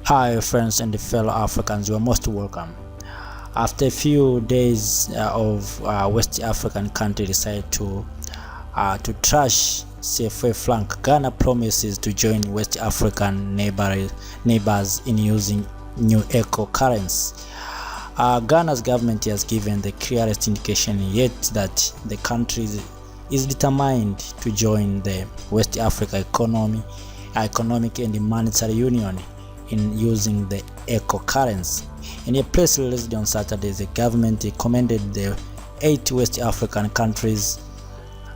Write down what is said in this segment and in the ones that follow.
Hi friends and fellow Africans, you are most welcome. After a few days of West African country decide to trash CFA flank, Ghana promises to join West African neighbors in using new eco currency. Ghana's government has given the clearest indication yet that the country is determined to join the West Africa economic and monetary union in using the eco currency. In a press release on Saturday, the government commended the 8 West African countries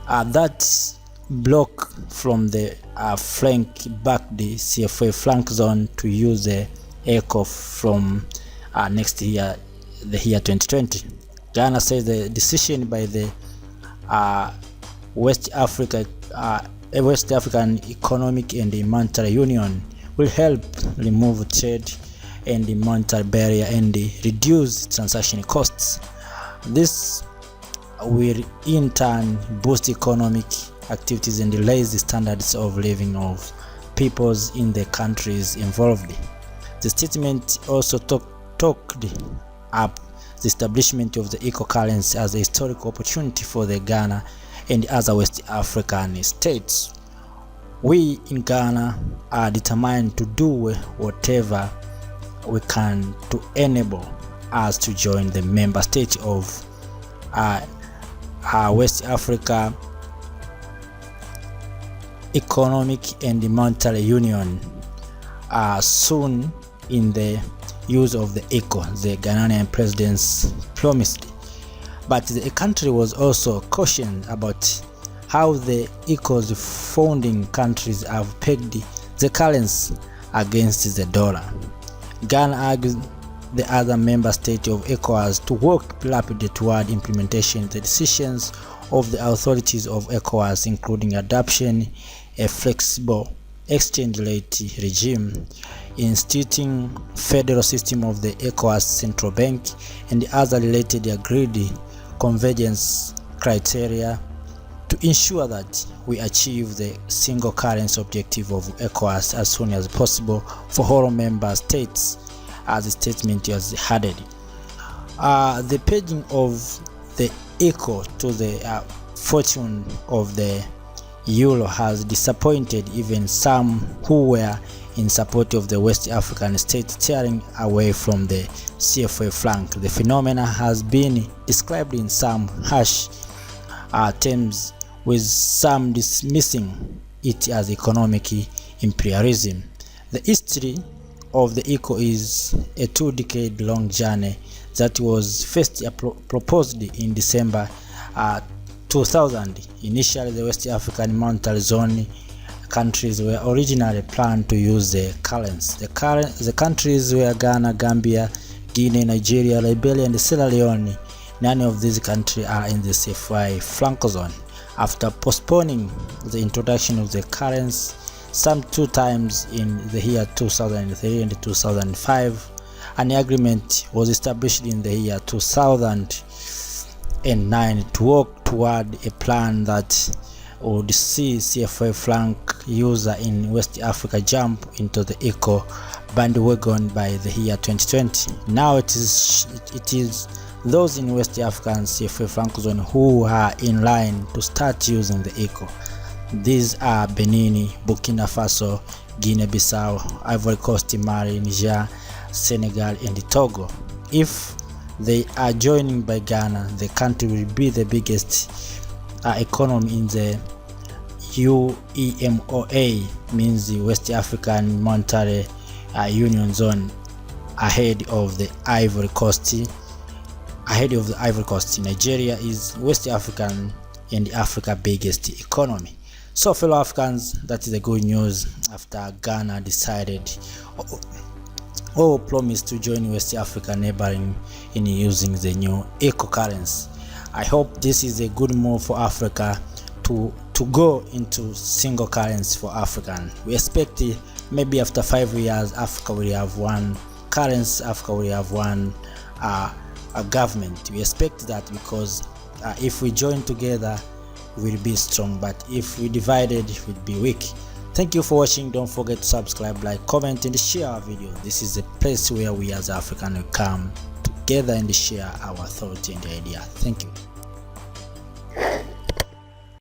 that block from the flank back the CFA flank zone to use the eco from next year, the year 2020. Ghana says the decision by the West African Economic and Monetary Union will help remove trade and the monetary barrier and reduce transaction costs. This will in turn boost economic activities and raise the standards of living of peoples in the countries involved. The statement also talked up the establishment of the eco currency as a historical opportunity for the Ghana and other West African states. We in Ghana are determined to do whatever we can to enable us to join the member states of West Africa Economic and Monetary Union soon in the use of the ECO, the Ghanaian president promised. But the country was also cautioned about how the ECO's founding countries have pegged the currency against the dollar. Ghana argues the other member states of ECOWAS to work rapidly toward implementation of the decisions of the authorities of ECOWAS, including adoption a flexible exchange rate regime, instituting federal system of the ECOWAS central bank, and the other related agreed convergence criteria to ensure that we achieve the single currency objective of ECOWAS as soon as possible for all member states, as the statement was added. The pegging of the ECO to the fortune of the euro has disappointed even some who were in support of the West African states tearing away from the CFA flank. The phenomenon has been described in some harsh terms, with some dismissing it as economic imperialism. The history of the ECO is a 2-decade-long journey that was first proposed in December 2000. Initially, the West African Monetary Zone countries were originally planned to use the currency. The countries were Ghana, Gambia, Guinea, Nigeria, Liberia, and Sierra Leone. None of these countries are in the CFA flank zone. After postponing the introduction of the currency some 2 times in the year 2003 and 2005, an agreement was established in the year 2009 to work toward a plan that would see CFA flank user in West Africa jump into the ECO bandwagon by the year 2020. Now it is those in West African CFA flank zone who are in line to start using the ECO. These are Benin, Burkina Faso, Guinea-Bissau, Ivory Coast, Mali, Niger, Senegal, and Togo. If they are joining by Ghana, the country will be the biggest economy in the UEMOA, means the West African Monetary Union Zone, ahead of the Ivory Coast. Nigeria is West African and Africa biggest economy. So fellow Africans, that is the good news after Ghana decided or promised to join West Africa neighboring in using the new eco currency. I hope this is a good move for Africa to go into single currency for African. We expect maybe after 5 years Africa will have one currency, Africa will have one a government. We expect that because if we join together we'll be strong, but if we divided we'll be weak. Thank you for watching. Don't forget to subscribe, like, comment and share our video. This is a place where we as Africans come together and share our thoughts and ideas. Thank you.